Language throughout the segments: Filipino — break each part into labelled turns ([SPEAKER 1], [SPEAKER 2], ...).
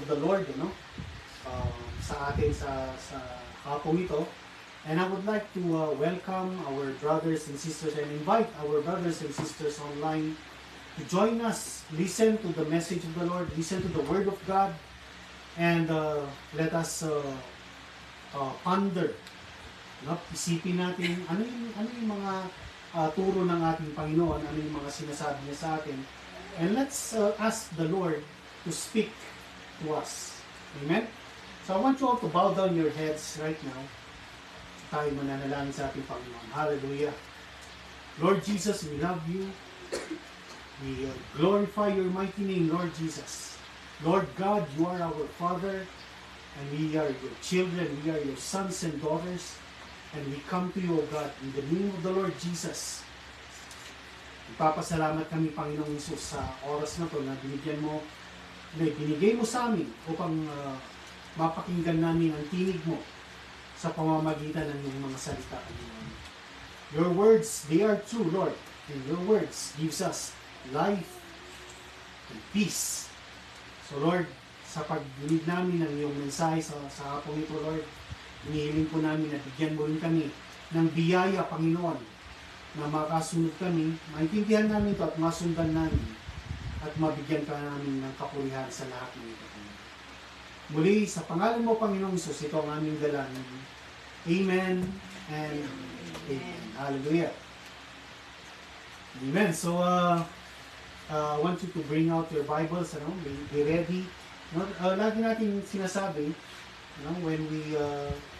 [SPEAKER 1] of the Lord, sa atin sa hapong ito. And I would like to welcome our brothers and sisters and invite our brothers and sisters online to join us, listen to the message of the Lord, listen to the Word of God, and let us ponder. Isipin natin ano yung mga turo ng ating Panginoon, ano yung mga sinasabi niya sa atin. And let's ask the Lord to speak to us. Amen? So I want you all to bow down your heads right now. Tayo mananalangin sa ating Panginoon. Hallelujah. Lord Jesus, we love you. We glorify your mighty name, Lord Jesus. Lord God, you are our Father, and we are your children. We are your sons and daughters. And we come to you, O God, in the name of the Lord Jesus. Ipapasalamat kami, Panginoong Hesus, sa oras na to na binigay mo sa amin upang mapakinggan namin ang tinig mo sa pamamagitan ng iyong mga salita. Your words, they are true, Lord. And your words gives us life and peace. So, Lord, sa pagdinig namin ng iyong mensahe sa hapong ito, Lord, hinihiling po namin na bigyan mo rin kami ng biyaya, Panginoon, na makasunod kami, maintindihan namin ito at masundan namin at mabigyan ka namin ng kapurihan sa lahat ng ito. Muli, sa pangalan mo, Panginoong Hesus, ito ang aming dalangin. Amen and amen. Hallelujah. Amen. So, I want you to bring out your Bibles, be ready. Lagi natin sinasabi, when we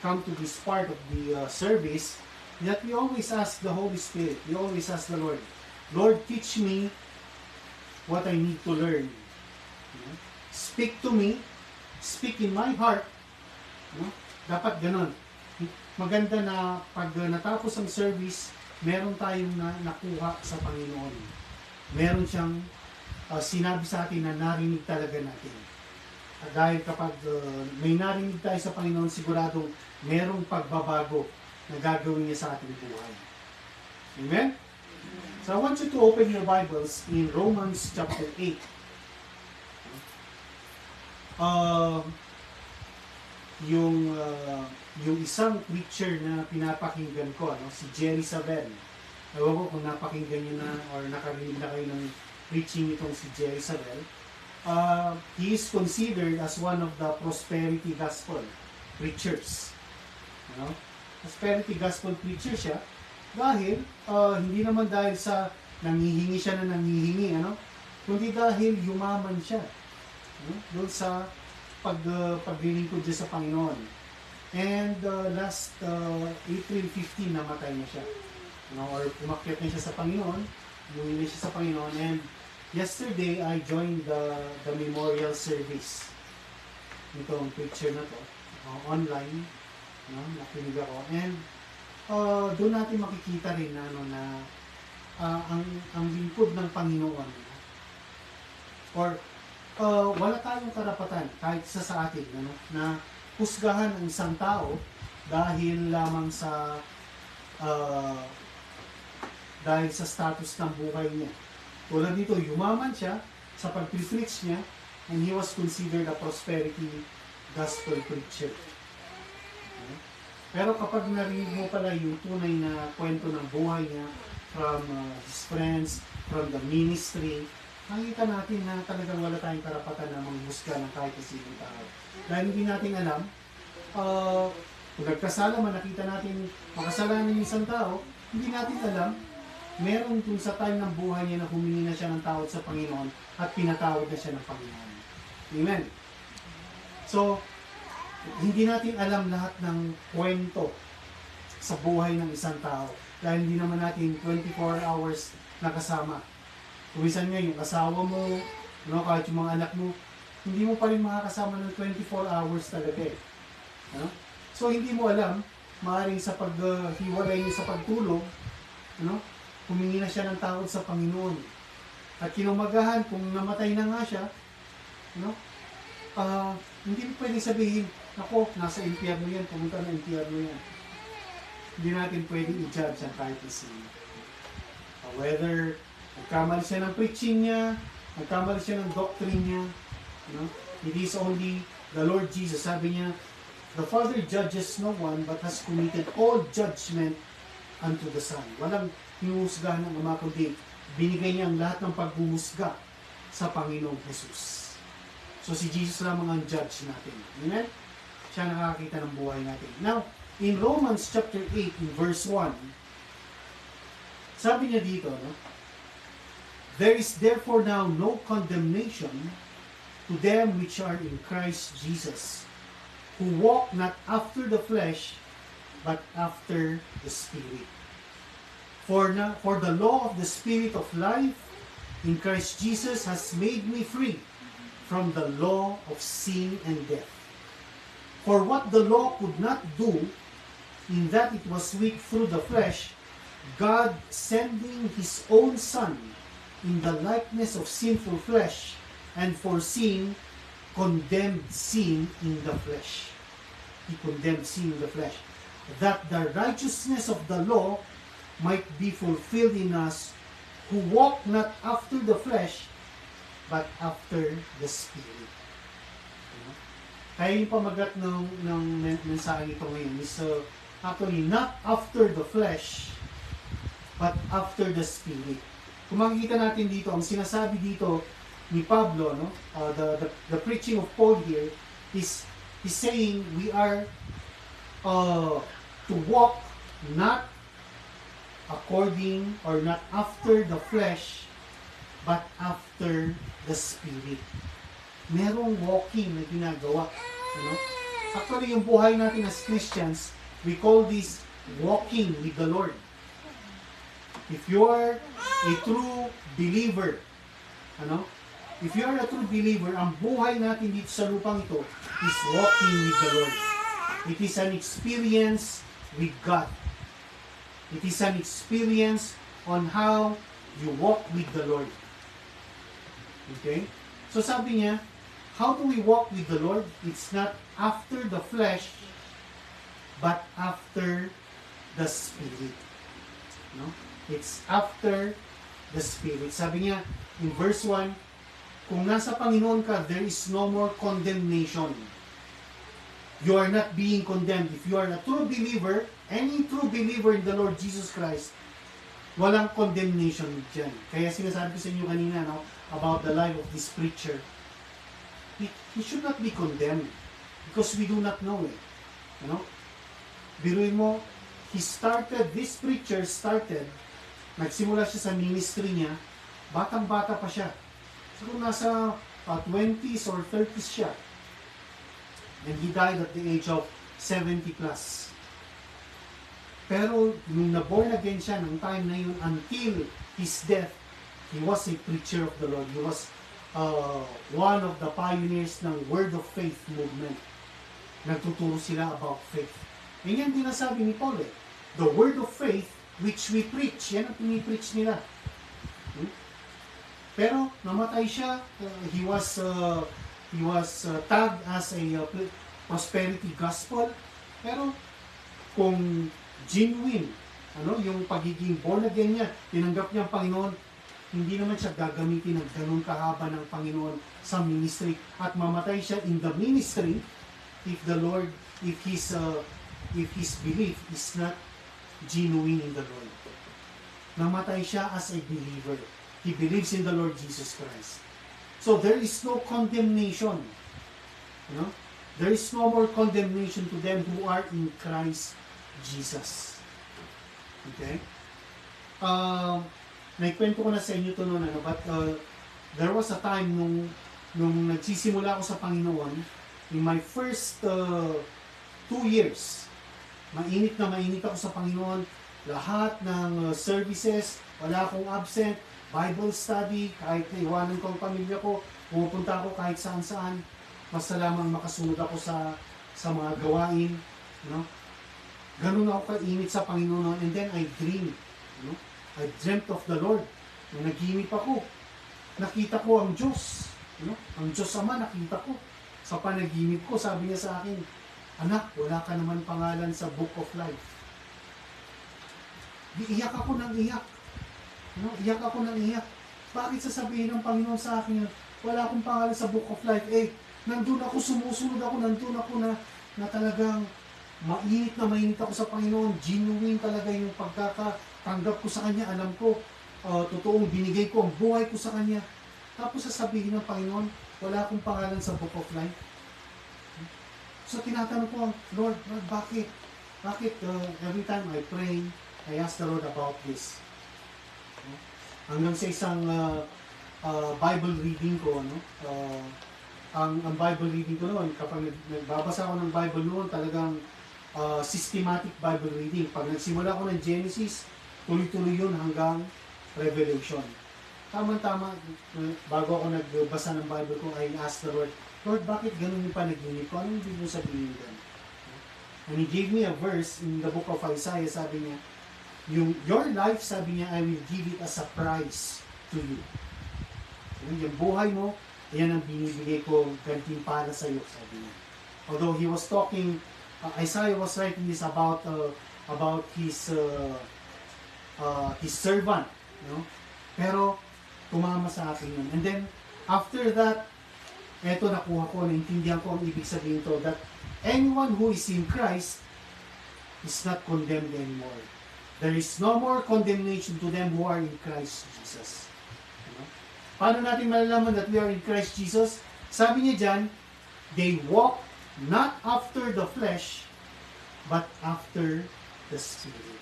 [SPEAKER 1] come to this part of the service, that we always ask the Holy Spirit, we always ask the Lord, Lord, teach me what I need to learn. Speak to me, speak in my heart. Dapat ganon. Maganda na pag natapos ang service, meron tayong nakuha sa Panginoon. Meron siyang sinabi sa atin na narinig talaga natin. Dahil kapag may narinig tayo sa Panginoon, siguradong merong pagbabago na gagawin niya sa ating buhay. Amen? So I want you to open your Bibles in Romans chapter 8. Yung isang preacher na pinapakinggan ko, si Jerry Savelle. Ewan ko kung napakinggan niyo na or nakarinig na kayo ng preaching itong si Jerry Savelle. He is considered as one of the prosperity gospel preachers. Prosperity gospel preacher siya dahil hindi naman dahil sa nanghihingi siya na nanghihingi, kundi dahil yumaman siya doon sa paglilingkod niya sa Panginoon. And last April 15 namatay na siya. Or umakyat na siya sa Panginoon, bumili siya sa Panginoon, and yesterday I joined the memorial service nitong preacher na to, online, nakinig ako, and doon natin makikita rin na ang lingkod ng Panginoon, or wala tayong karapatan kahit sa atin na husgahan ang isang tao dahil lamang sa status ng buhay niya. Tulad dito, yumaman siya sa pag-preach niya, and he was considered a prosperity gospel preacher. Pero kapag narinig mo pala yung tunay na kwento ng buhay niya from his friends, from the ministry, nakita natin na talagang wala tayong karapatan na manghusga ng kahit sinong tao. Dahil hindi natin alam, kung nagkasala man, nakita natin makasalanan ng isang tao, hindi natin alam, meron dun sa time ng buhay niya na humingi na siya ng tawad sa Panginoon at pinatawad na siya ng Panginoon. Amen. So, hindi natin alam lahat ng kwento sa buhay ng isang tao dahil hindi naman natin 24 hours nakasama. Kung minsan nga yung asawa mo, kahit yung mga anak mo, hindi mo pa rin makakasama ng 24 hours talaga eh. So hindi mo alam, maaaring sa paghiwalay niyo sa pagtulog, humingi na siya ng tawad sa Panginoon. At kinumagahan, kung namatay na nga siya, hindi mo pwedeng sabihin, ako, nasa impyerno yan, pumunta na impyerno yan. Hindi natin pwedeng i-judge ang kahit isino. Whether nagkamali siya ng preaching niya, nagkamali siya ng doctrine niya, It is only the Lord Jesus. Sabi niya, the Father judges no one but has committed all judgment unto the Son. Walang hinuhusgahan ng Ama kundi binigay niya ang lahat ng paghuhusga sa Panginoong Jesus. So si Jesus lamang ang judge natin. Amen? Siya nakakita ng buhay natin. Now, in Romans chapter 8, in verse 1, sabi niya dito, no? There is therefore now no condemnation to them which are in Christ Jesus, who walk not after the flesh, but after the Spirit. For the law of the Spirit of life in Christ Jesus has made me free from the law of sin and death. For what the law could not do, in that it was weak through the flesh, God sending His own Son in the likeness of sinful flesh, and for sin, condemned sin in the flesh. He condemned sin in the flesh, that the righteousness of the law might be fulfilled in us, who walk not after the flesh, but after the Spirit. Kaya yung pamagat ng mensahe ito ngayon is actually not after the flesh, but after the Spirit. Kung makikita natin dito, ang sinasabi dito ni Pablo, no, the preaching of Paul here is saying we are to walk not according or not after the flesh, but after the Spirit. Merong walking na ginagawa. Ano? Actually, yung buhay natin as Christians, we call this walking with the Lord. If you are a true believer, if you are a true believer, ang buhay natin dito sa lupang ito is walking with the Lord. It is an experience with God. It is an experience on how you walk with the Lord. Okay? So sabi niya, how do we walk with the Lord? It's not after the flesh, but after the Spirit. No? It's after the Spirit. Sabi niya, in verse 1, kung nasa Panginoon ka, there is no more condemnation. You are not being condemned. If you are a true believer, any true believer in the Lord Jesus Christ, walang condemnation dyan. Kaya sinasabi ko sa inyo kanina, no, about the life of this preacher, he should not be condemned because we do not know it. Biruin mo, this preacher started, nagsimula siya sa ministry niya, batang-bata pa siya. Siguro nasa 20s or 30s siya. And he died at the age of 70 plus. Pero nung na-born again siya ng time na yun until his death, he was a preacher of the Lord. He was one of the pioneers ng Word of Faith movement. Nagtuturo sila about faith. E yan din nasabi ni Paul eh. The Word of Faith which we preach. Yan ang pinipreach nila. Pero namatay siya. He was tagged as a prosperity gospel. Pero kung genuine, yung pagiging born again niya, tinanggap niya ang Panginoon, hindi naman siya gagamitin ng ganun kahaba ng Panginoon sa ministry at mamatay siya in the ministry if his belief is not genuine in the Lord. Namatay siya as a believer. He believes in the Lord Jesus Christ. So there is no condemnation. There is no more condemnation to them who are in Christ Jesus. Okay? Naikwento ko na sa inyo ito noon, but there was a time nung nagsisimula ako sa Panginoon, in my first 2 years, mainit ako sa Panginoon, lahat ng services, wala akong absent, Bible study, kahit naiwanan ko ang pamilya ko, pumupunta ako kahit saan-saan, basta lamang makasunod ako sa mga gawain, ganun ako kainit sa Panginoon, and then I dreamed, I dreamt of the Lord. Nung naghimip ako, nakita ko ang Diyos. Ang Diyos Ama nakita ko. Sa panaginip ko, sabi niya sa akin, anak, wala ka naman pangalan sa Book of Life. Iiyak ako ng iyak. Iyak ako ng iyak. Bakit sasabihin ng Panginoon sa akin, wala akong pangalan sa Book of Life? nandun ako, sumusunod ako, nandun ako na talagang mainit ako sa Panginoon. Genuine talaga yung pagkakatanggap ko sa Kanya. Alam ko, totoong binigay ko ang buhay ko sa Kanya. Tapos sasabihin ng Panginoon, wala akong pangalan sa Book of Life. So tinatanong ko, Lord, bakit? Bakit every time I pray, I ask the Lord about this? Hanggang sa isang Bible reading ko, ang Bible reading ko noon, kapag nagbabasa ako ng Bible noon, talagang systematic Bible reading. Pag nagsimula ako ng Genesis, tuloy-tuloy yun hanggang Revelation. Tama-tama, bago ako nagbasa ng Bible ko, I asked the Lord, Lord, bakit ganun yung panaginip ko? Anong ibig mo sabihin doon? And He gave me a verse in the book of Isaiah, sabi niya, your life, sabi niya, I will give it as a prize to you. Yung buhay mo, yan ang binibigay ko, gantimpala sa iyo, sabi niya. Although he was talking, Isaiah was writing this about his servant, pero tumama sa akin yun. And then, after that, eto nakuha ko, naintindihan ko ang ibig sabihin to, that anyone who is in Christ is not condemned anymore. There is no more condemnation to them who are in Christ Jesus. Paano natin malalaman that we are in Christ Jesus? Sabi niya dyan, they walk not after the flesh, but after the Spirit.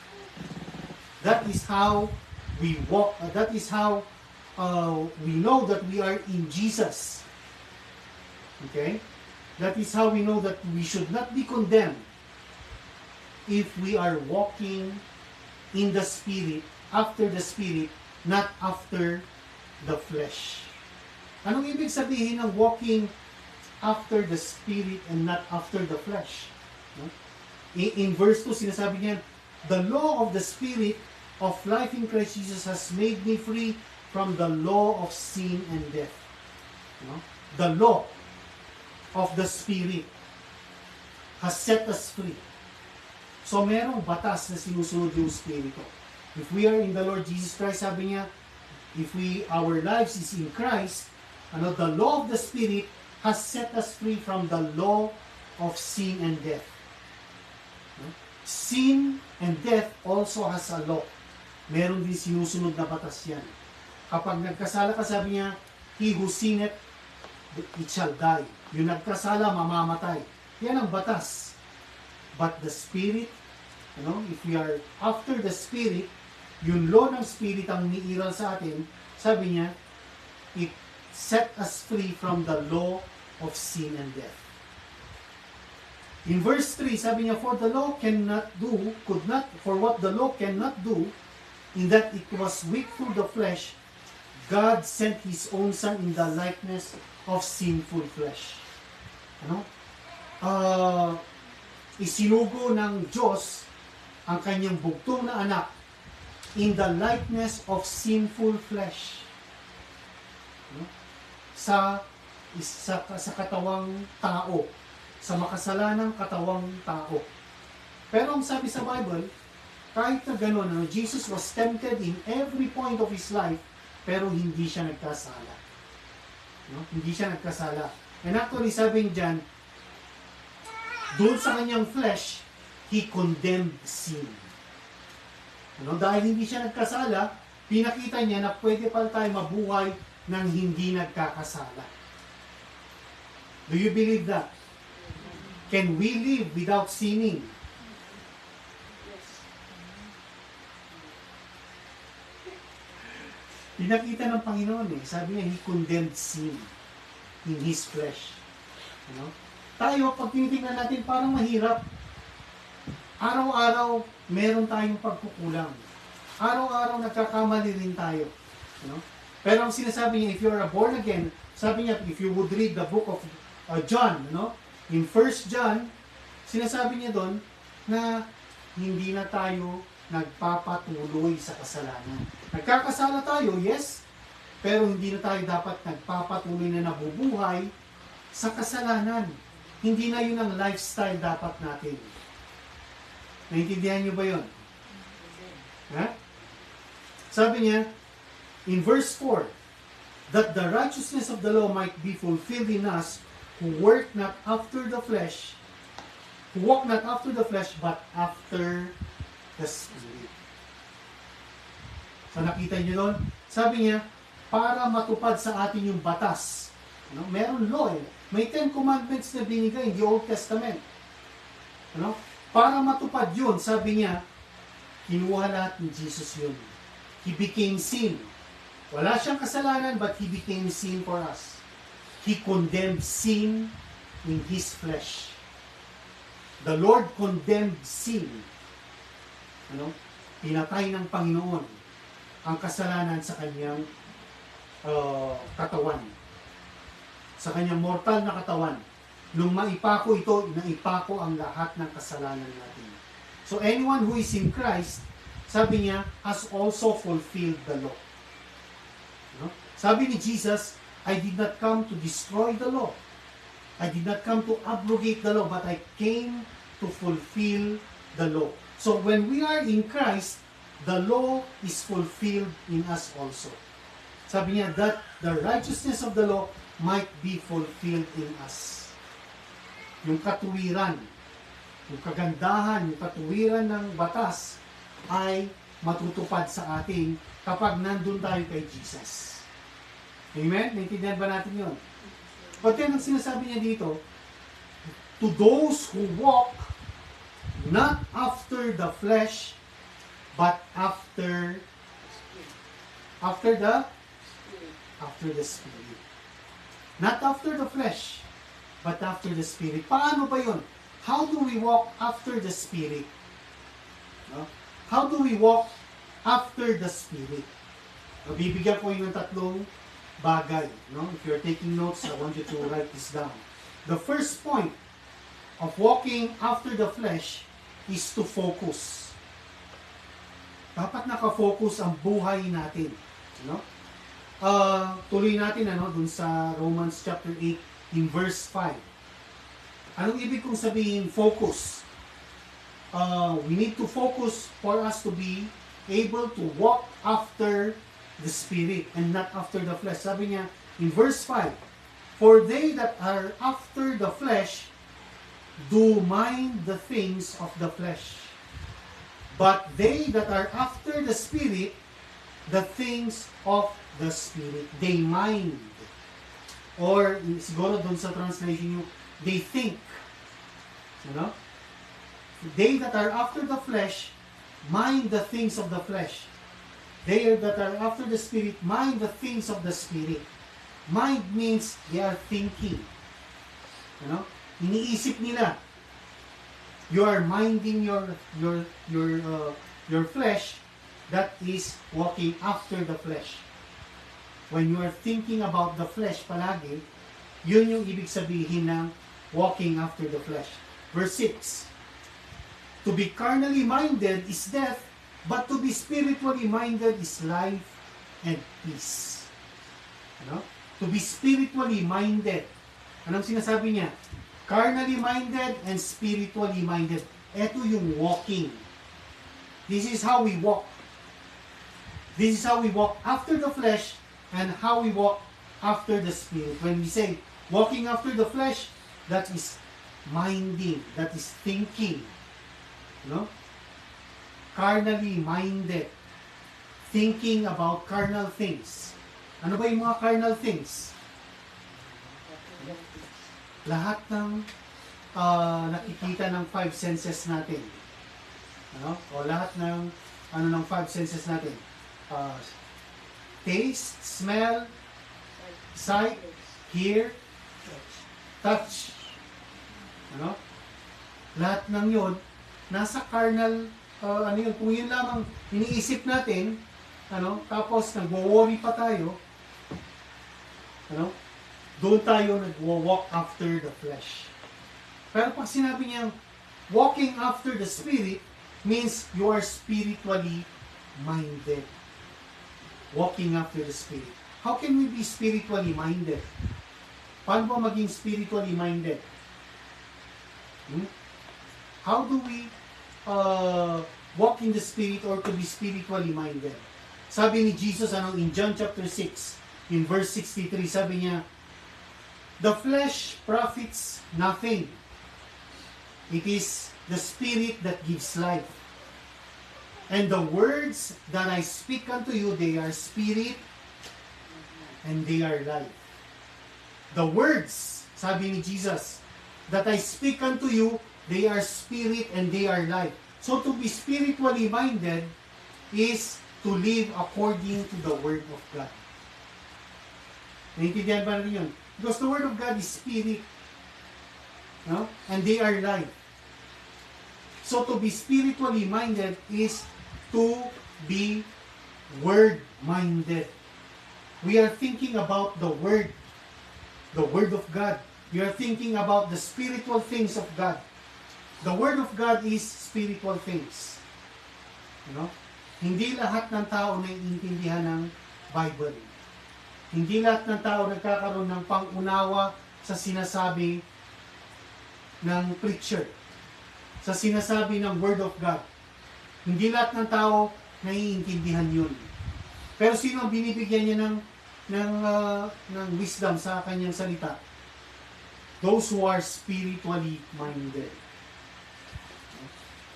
[SPEAKER 1] That is how we walk. That is how we know that we are in Jesus. Okay? That is how we know that we should not be condemned if we are walking in the Spirit, after the Spirit, not after the flesh. Anong ibig sabihin ng walking after the Spirit and not after the flesh? In verse 2, sinasabi niya, the law of the Spirit of life in Christ Jesus has made me free from the law of sin and death. The law of the Spirit has set us free. So merong batas na sinusunod yung Espiritu. If we are in the Lord Jesus Christ, sabi niya, if our lives is in Christ, the law of the Spirit has set us free from the law of sin and death. Sin and death also has a law. Meron din sinusunod na batas yan. Kapag nagkasala ka, sabi niya, he who sinneth, it shall die. Yung nagkasala, mamamatay. Yan ang batas. But the Spirit, if we are after the Spirit, yung law ng Spirit ang niiral sa atin, sabi niya, it set us free from the law of sin and death. In verse 3, sabi niya, for what the law cannot do, in that it was weak through the flesh, God sent His own Son in the likeness of sinful flesh. Isinugo ng Diyos ang kanyang bugtong na anak in the likeness of sinful flesh. Sa katawang tao, sa makasalanang katawang tao. Pero ang sabi sa Bible, kahit na gano'n, Jesus was tempted in every point of His life, pero hindi siya nagkasala. Hindi siya nagkasala. And actually, sabi dyan, doon sa kanyang flesh, He condemned sin. Dahil hindi siya nagkasala, pinakita niya na pwede pala tayo mabuhay nang hindi nagkakasala. Do you believe that? Can we live without sinning? Pinakita ng Panginoon sabi niya, He condemned sin in His flesh. Tayo, pag tinitingnan natin, parang mahirap. Araw-araw, meron tayong pagkukulang. Araw-araw, nagkakamali rin tayo. Pero ang sinasabi niya, if you are born again, sabi niya, if you would read the book of John, in 1 John, sinasabi niya doon na hindi na tayo nagpapatuloy sa kasalanan. Nagkakasala tayo, yes, pero hindi na tayo dapat nagpapatuloy na nabubuhay sa kasalanan. Hindi na yun ang lifestyle dapat natin. Naintindihan niyo ba yun? Sabi niya, in verse 4, that the righteousness of the law might be fulfilled in us who work not after the flesh, who walk not after the flesh, but after the Spirit. So nakita niyo doon? Sabi niya, para matupad sa atin yung batas. Ano? Meron law eh. May 10 commandments na binigay in the Old Testament. Ano? Para matupad yun, sabi niya, kinuha lahat ni Jesus yun. He became sin. Wala siyang kasalanan, but He became sin for us. He condemned sin in His flesh. The Lord condemned sin. Ano? Pinatay ng Panginoon ang kasalanan sa kanyang katawan. Sa kanyang mortal na katawan. Nung maipako ito, naipako ang lahat ng kasalanan natin. So anyone who is in Christ, sabi niya, has also fulfilled the law. No? Sabi ni Jesus, I did not come to destroy the law. I did not come to abrogate the law, but I came to fulfill the law. So when we are in Christ, the law is fulfilled in us also. Sabi niya that the righteousness of the law might be fulfilled in us. Yung katuwiran, yung kagandahan, yung katuwiran ng batas ay matutupad sa atin kapag nandun tayo kay Jesus. Amen? Naintindihan ba natin yun? But then, ang sinasabi niya dito, to those who walk not after the flesh, but after the Spirit. Not after the flesh, but after the Spirit. Paano ba yun? How do we walk after the Spirit? No? How do we walk after the Spirit? Bibigyan ko yung tatlong bagay. No? If you're taking notes, I want you to write this down. The first point of walking after the flesh is to focus. Dapat nakafocus ang buhay natin. No? Tuloy natin dun sa Romans chapter 8 in verse 5. Anong ibig kong sabihin focus? We need to focus for us to be able to walk after the Spirit and not after the flesh. Sabi niya in verse 5, for they that are after the flesh do mind the things of the flesh. But they that are after the Spirit, the things of the Spirit. They mind. Or, siguro dun sa translation yung, they think. You know? They that are after the flesh, mind the things of the flesh. They that are after the Spirit, mind the things of the Spirit. Mind means they are thinking. You know? Iniisip nila. You are minding your flesh, that is walking after the flesh. When you are thinking about the flesh palagi, yun yung ibig sabihin ng walking after the flesh. Verse 6, to be carnally minded is death, but to be spiritually minded is life and peace. Ano? To be spiritually minded. Anong sinasabi niya? Carnally minded and spiritually minded. Ito yung walking. This is how we walk. This is how we walk after the flesh and how we walk after the Spirit. When we say walking after the flesh, that is minding, that is thinking. No? Carnally minded. Thinking about carnal things. Ano ba yung mga carnal things? Lahat ng nakikita ng five senses natin. Ano? O lahat ng ng five senses natin. Taste, smell, sight, hear, touch. Ano? Lahat ng yun, nasa carnal, yun, kung yun lamang iniisip natin, tapos nagwo-worry pa tayo, doon tayo nagwo-walk after the flesh. Pero pag sinabi niya, walking after the Spirit, means you are spiritually minded. Walking after the Spirit. How can we be spiritually minded? Paano ba maging spiritually minded? How do we walk in the Spirit or to be spiritually minded? Sabi ni Jesus in John chapter 6, in verse 63, sabi niya, The flesh profits nothing. It is the Spirit that gives life. And the words that I speak unto you, they are spirit and they are life. The words, sabi ni Jesus, that I speak unto you, they are spirit and they are life. So to be spiritually minded is to live according to the Word of God. Naintindihan ba rin yun? Because the Word of God is spirit. No? And they are life. So to be spiritually minded is to be Word-minded. We are thinking about the Word of God. We are thinking about the spiritual things of God. The Word of God is spiritual things. You know? Hindi lahat ng tao naiintindihan ng Bible. Hindi lahat ng tao nagkakaroon ng pangunawa sa sinasabi ng preacher, sa sinasabi ng Word of God. Hindi lahat ng tao naiintindihan yun. Pero sino ang binibigyan niya ng wisdom sa kanyang salita? Those who are spiritually minded.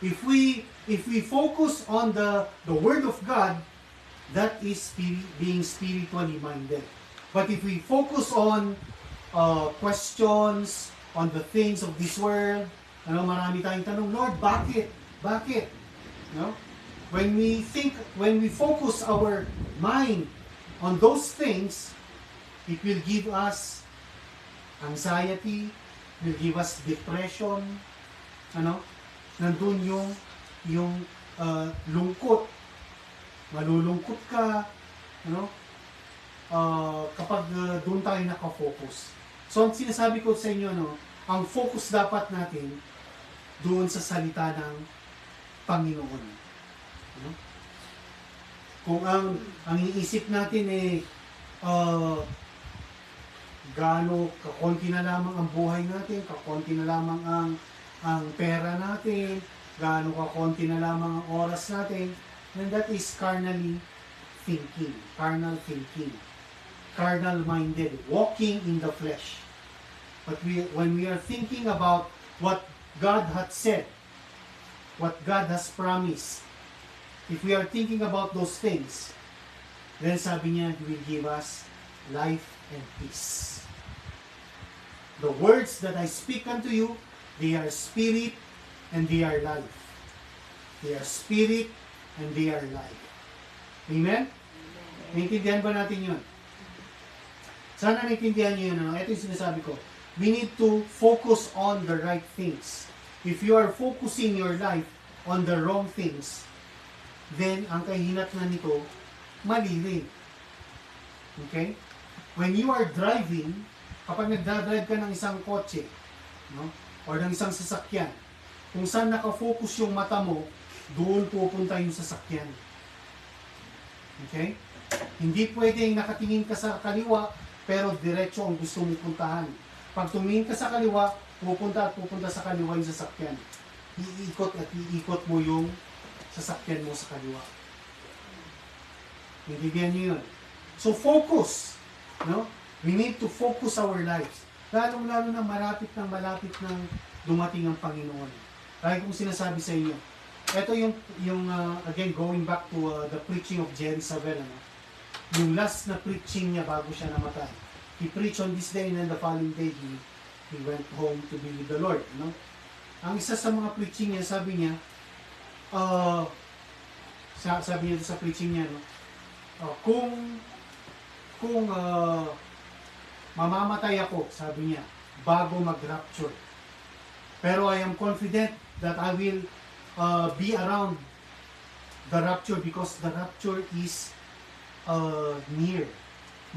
[SPEAKER 1] If we focus on the Word of God, that is being spiritually minded. But if we focus on questions, on the things of this world, marami tayong tanong, Lord, bakit? Bakit? No? When we focus our mind on those things, it will give us anxiety, will give us depression, nandun yung lungkot. Malulungkot ka, kapag doon tayo nakafocus. So, ang sinasabi ko sa inyo, ang focus dapat natin doon sa salita ng Panginoon. Kung ang iisip natin gaano kakonti na lamang ang buhay natin, kakonti na lamang ang pera natin, gaano kakonti na lamang ang oras natin, then that is carnal thinking, carnal-minded, walking in the flesh. But when we are thinking about what God had said, what God has promised, if we are thinking about those things, then sabi niya, He will give us life and peace. The words that I speak unto you, they are spirit and they are life. They are spirit and they are life. Amen? Naintindihan ba natin yun? Sana naintindihan niyo yun. Ito yung sinasabi ko. We need to focus on the right things. If you are focusing your life on the wrong things, then ang kahinatnan nito, mali rin. Okay? When you are driving, kapag nagdadrive ka ng isang kotse, or ng isang sasakyan, kung saan nakafocus yung mata mo, doon pupunta yung sasakyan. Okay? Hindi pwedeng nakatingin ka sa kaliwa, pero diretso ang gusto mong puntahan. Pag tumingin ka sa kaliwa, pupunta sa kaliwa yung sasakyan. Iikot mo yung sasakyan mo sa kaliwa. Naintindihan niyo yun? So focus. We need to focus our lives. Lalong-lalo na malapit ng dumating ang Panginoon. Kaya kung sinasabi sa inyo, ito yung again, going back to the preaching of Jerry Savelle, yung last na preaching niya bago siya namatay. He preached on this day and then the following day, he went home to be with the Lord. Ang isa sa mga preaching niya, sabi niya sa preaching niya, kung mamamatay ako, sabi niya, bago mag-rapture. Pero I am confident that I will be around the rapture because the rapture is near.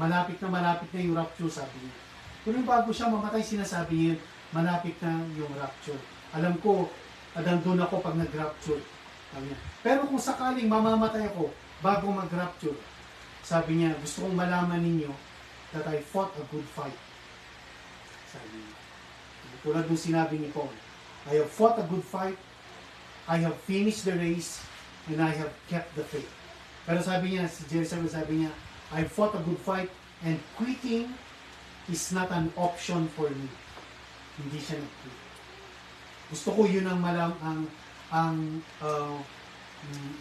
[SPEAKER 1] Malapit na yung rapture, sabi niya. Kung bago siya mamatay, sinasabi niya, malapit na yung rapture. Alam ko, nandun ako pag nag-rapture. Pero kung sakaling mamamatay ako bago mag-rapture, sabi niya, gusto kong malaman ninyo that I fought a good fight. Sabi niya. Tulad ng sinabi ni Paul, I have fought a good fight, I have finished the race, and I have kept the faith. Pero sabi niya, si Jerusalem, sabi niya, I fought a good fight, and quitting is not an option for me. Hindi siya nag-quit. Gusto ko yun ang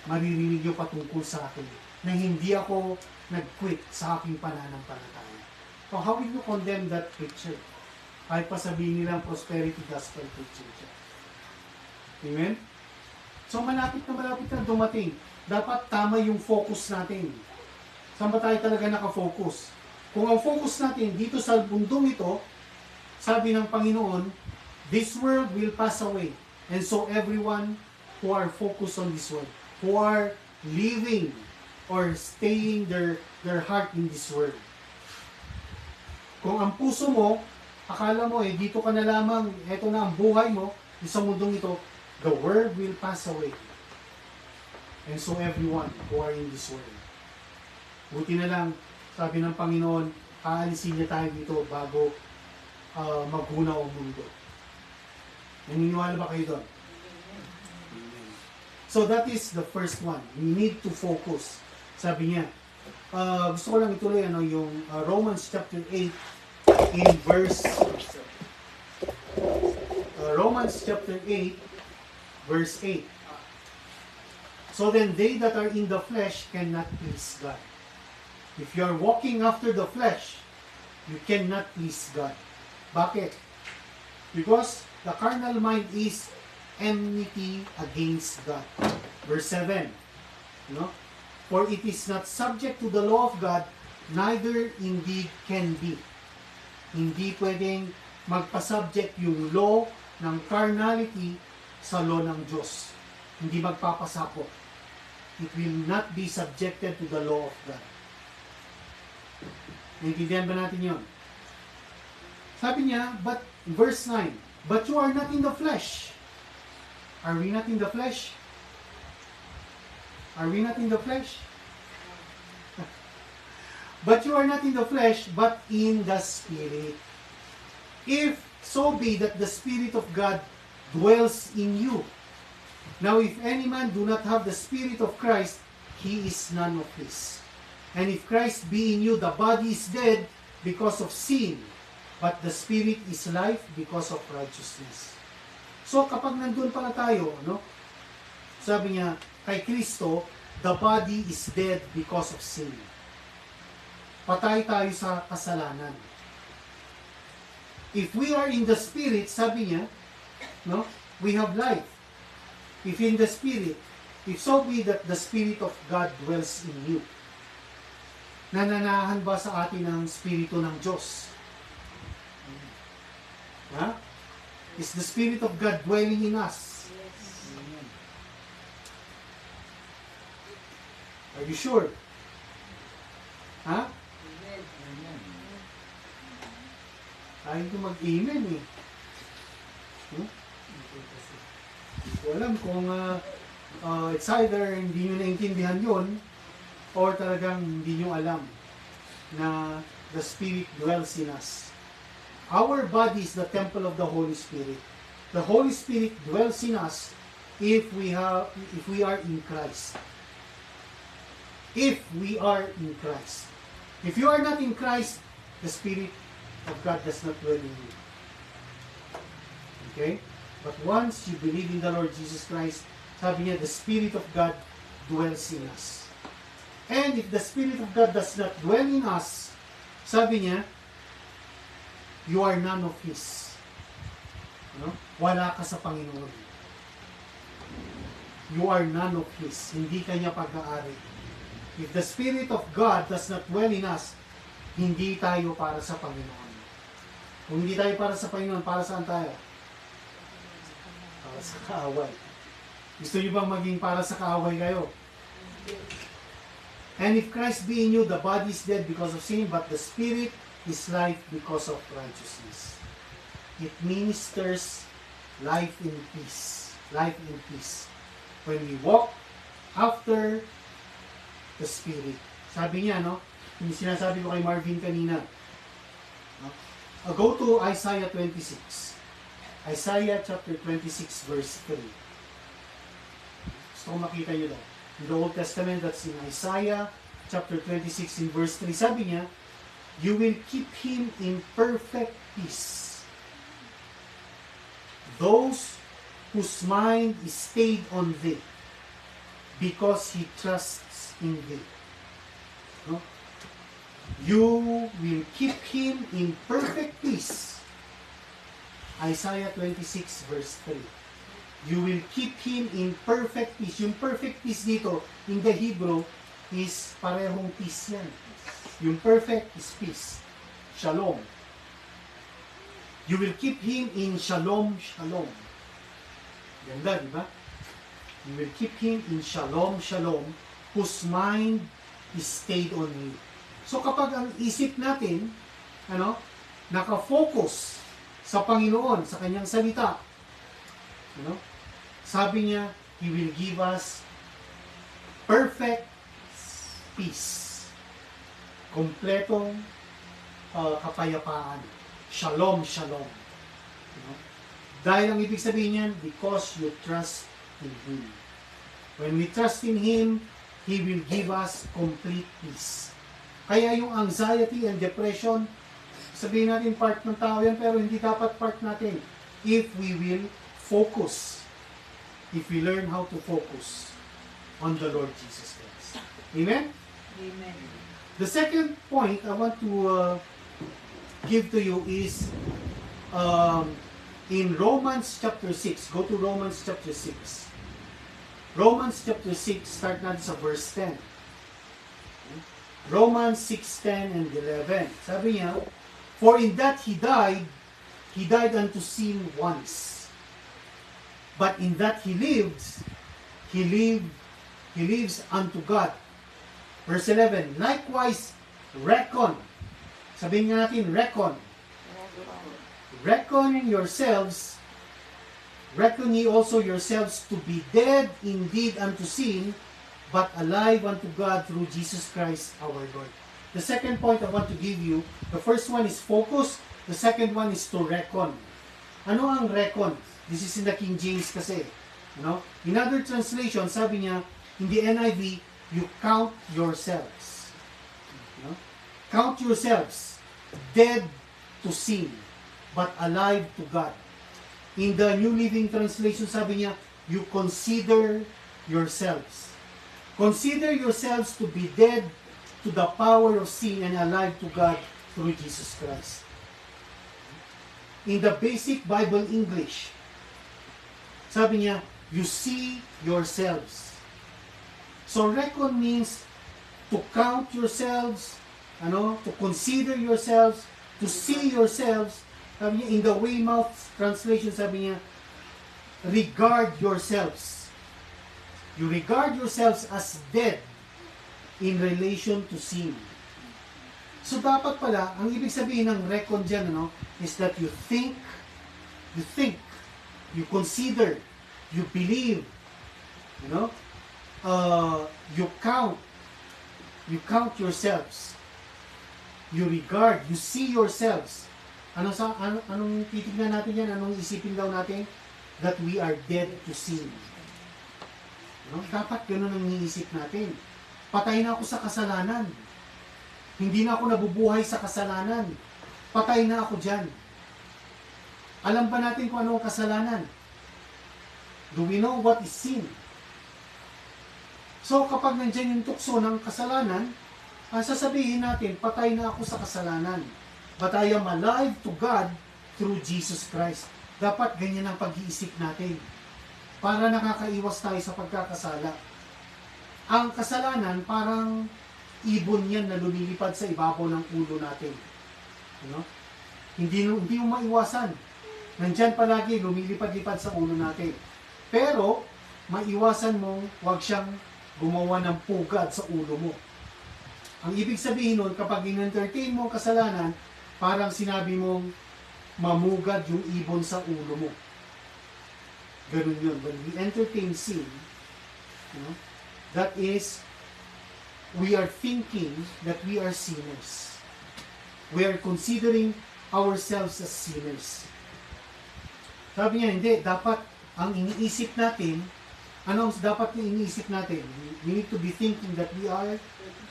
[SPEAKER 1] maririnig nyo patungkol sa akin, na hindi ako nag-quit sa aking pananampalataya. So how will you condemn that preacher? Kahit pa sabihin nilang prosperity gospel preacher siya. Amen? So malapit na dumating. Dapat tama yung focus natin. Saan ba tayo talaga nakafocus? Kung ang focus natin dito sa mundong ito, sabi ng Panginoon, this world will pass away. And so everyone who are focused on this world, who are living or staying their heart in this world. Kung ang puso mo, akala mo dito ka na lamang, eto na ang buhay mo, sa mundong ito, the world will pass away. And so everyone who are in this world. Buti na lang, sabi ng Panginoon, aalisin niya tayo dito bago maghunaw ang mundo. Naniniwala ba kayo doon? Amen. So that is the first one. We need to focus. Sabi niya, gusto ko lang ituloy yung Romans chapter 8 in verse Romans chapter 8 verse 8. So then they that are in the flesh cannot please God. If you are walking after the flesh, you cannot please God. Bakit? Because the carnal mind is enmity against God. Verse 7. For it is not subject to the law of God, neither indeed can be. Hindi pwedeng magpa-subject yung law ng carnality sa law ng Diyos. Hindi magpapasakop. It will not be subjected to the law of God. Naintindihan ba natin yun? Sabi niya, but verse 9, but you are not in the flesh. Are we not in the flesh? Are we not in the flesh? But you are not in the flesh, but in the Spirit. If so be that the Spirit of God dwells in you. Now if any man do not have the Spirit of Christ, he is none of his. And if Christ be in you, the body is dead because of sin, but the Spirit is life because of righteousness. So kapag nandun pala tayo, sabi niya, kay Kristo, the body is dead because of sin. Patay tayo sa kasalanan. If we are in the Spirit, sabi niya, we have life. If in the Spirit, if so be that the Spirit of God dwells in you. Nananahan ba sa atin ang Espiritu ng Diyos? Ha? Is the Spirit of God dwelling in us? Yes. Are you sure? Ha? Ayaw ko mag-amen eh. Hindi ko alam kung it's either hindi nyo naintindihan yun or talagang hindi nyo alam na the Spirit dwells in us. Our body is the temple of the Holy Spirit. The Holy Spirit dwells in us if we are in Christ. If we are in Christ. If you are not in Christ, the Spirit of God does not dwell in you. Okay? But once you believe in the Lord Jesus Christ, sabi niya, the Spirit of God dwells in us. And if the Spirit of God does not dwell in us, sabi niya, you are none of His. Wala ka sa Panginoon. You are none of His. Hindi kanya pag-aari. If the Spirit of God does not dwell in us, hindi tayo para sa Panginoon. Kung hindi tayo para sa Panginoon, para saan tayo? Para sa kaaway. Gusto niyo bang maging para sa kaaway kayo? And if Christ be in you, the body is dead because of sin, but the Spirit is life because of righteousness. It ministers life in peace. Life in peace. When we walk after the Spirit. Sabi niya, yung sinasabi ko kay Marvin kanina, go to Isaiah 26. Isaiah chapter 26 verse 3. Gusto ko makita nyo daw. In the Old Testament, that's in Isaiah chapter 26 in verse 3. Sabi niya, You will keep him in perfect peace. Those whose mind is stayed on thee, because he trusts in thee. No? You will keep him in perfect peace. Isaiah 26 verse 3. You will keep him in perfect peace. Yung perfect peace dito, in the Hebrew, is parehong peace yan. Yung perfect is peace. Shalom. You will keep him in shalom, shalom. Ganda, di ba? You will keep him in shalom, shalom, whose mind is stayed on you. So kapag ang isip natin, nakafocus sa Panginoon, sa kanyang salita, sabi niya, He will give us perfect peace. Kompletong kapayapaan. Shalom, shalom. Dahil ang ibig sabihin niyan, because you trust in Him. When we trust in Him, He will give us complete peace. Kaya yung anxiety and depression, sabihin natin part ng tao yan, pero hindi dapat part natin. If we will focus. If we learn how to focus on the Lord Jesus Christ. Amen?
[SPEAKER 2] Amen.
[SPEAKER 1] The second point I want to give to you is in Romans chapter 6. Go to Romans chapter 6. Romans chapter 6, start natin sa verse 10. Romans 6:10 and 11. Sabi niya, for in that he died unto sin once. But in that he lives unto God. Verse 11, likewise, reckon. Sabihin nga natin, reckon. Reckon ye also yourselves to be dead indeed unto sin, but alive unto God through Jesus Christ our Lord. The second point I want to give you, the first one is focus, the second one is to reckon. Ano ang reckon? This is in the King James kasi. In other translation, sabi niya, in the NIV, you count yourselves. Count yourselves, dead to sin, but alive to God. In the New Living Translation, sabi niya, you consider yourselves. Consider yourselves to be dead to the power of sin and alive to God through Jesus Christ. In the basic Bible English, sabi niya, you see yourselves. So reckon means to count yourselves, to consider yourselves, to see yourselves. Sabi niya, in the Weymouth translation, sabi niya, regard yourselves. You regard yourselves as dead in relation to sin. So dapat pala, ang ibig sabihin ng reckon dyan, is that you think, you consider, you believe, you count yourselves, you regard, you see yourselves. Anong titignan natin yan? Anong isipin daw natin? That we are dead to sin. Dapat gano'n ang iniisip natin. Patay na ako sa kasalanan. Hindi na ako nabubuhay sa kasalanan. Patay na ako dyan. Alam ba natin kung ano ang kasalanan? Do we know what is sin? So kapag nandyan yung tukso ng kasalanan, sasabihin natin, patay na ako sa kasalanan. But I am alive to God through Jesus Christ. Dapat ganyan ang pag-iisip natin para nakakaiwas tayo sa pagkakasala. Ang kasalanan, parang ibon yan na lumilipad sa ibabaw ng ulo natin. Hindi mo maiwasan. Nandyan palagi, lumilipad-lipad sa ulo natin. Pero, maiwasan mong huwag siyang gumawa ng pugad sa ulo mo. Ang ibig sabihin nun, kapag in-entertain mo ang kasalanan, parang sinabi mong mamugad yung ibon sa ulo mo. Ganun yun. When we entertain sin, that is, we are thinking that we are sinners. We are considering ourselves as sinners. Sabi niya, hindi. Dapat ang iniisip natin, Anong dapat na iniisip natin? We need to be thinking that we are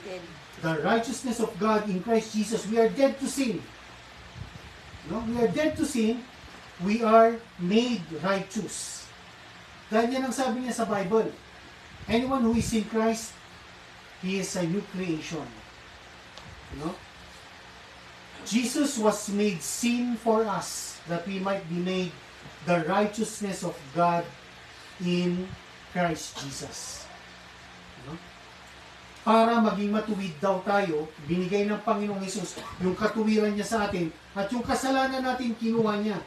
[SPEAKER 2] Dead.
[SPEAKER 1] the righteousness of God in Christ Jesus. We are dead to sin. No? We are dead to sin. We are made righteous. Dahil yan ang sabi niya sa Bible. Anyone who is in Christ, he is a new creation. No? Jesus was made sin for us that we might be made the righteousness of God in Christ Jesus. No? Para maging matuwid daw tayo, binigay ng Panginoong Hesus yung katuwiran niya sa atin at yung kasalanan natin kinuha niya.